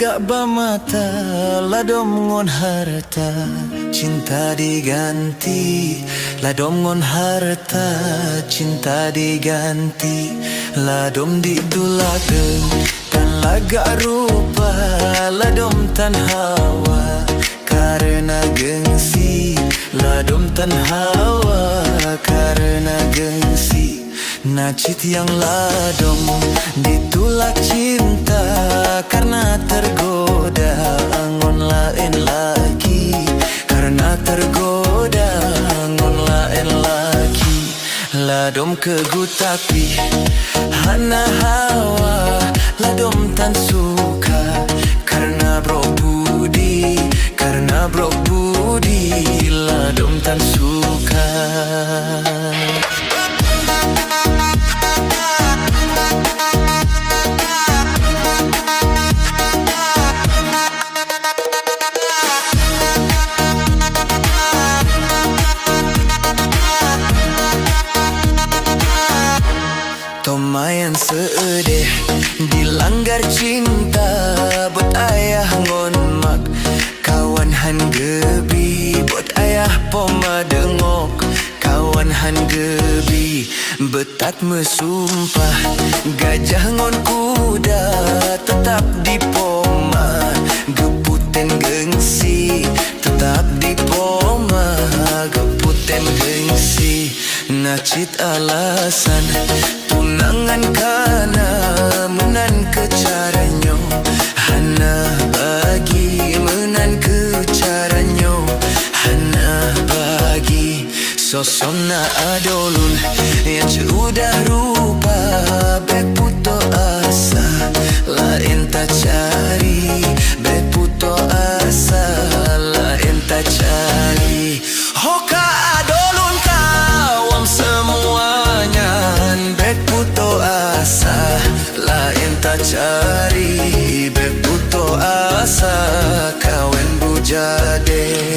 gak bamata ladom ngon harta cinta diganti, ladom ngon harta cinta diganti, ladom ditulakeun dan laga rupa, ladom tan hawa karena gengsi, ladom tan hawa karena gengsi. Nacit yang ladom ditulak cinta karena tergoda ngon lain lagi, karena tergoda ngon lain lagi. Ladom kegu tapi hana hawa, ladom tan suka karena bro budi, karena bro budi, ladom tan suka. Tomayan seedeh dilanggar cinta, buat ayah ngon mak kawan han gebi, buat ayah poma dengok kawan han gebi. Betat mesumpah gajah ngon kuda tetap di poma, geputen gengsi tetap di poma, geputen gengsi. Nacit alasan tunangan kana menan ke caranyo, hana bagi menan ke caranyo, hana bagi. Sosona adolun yang sudah rupa beputo asa lain tak cari, beputo asa lain tak cari. Hoka adolun kawam semuanya, beputo asa lain tak cari, beputo asa kawen bujade.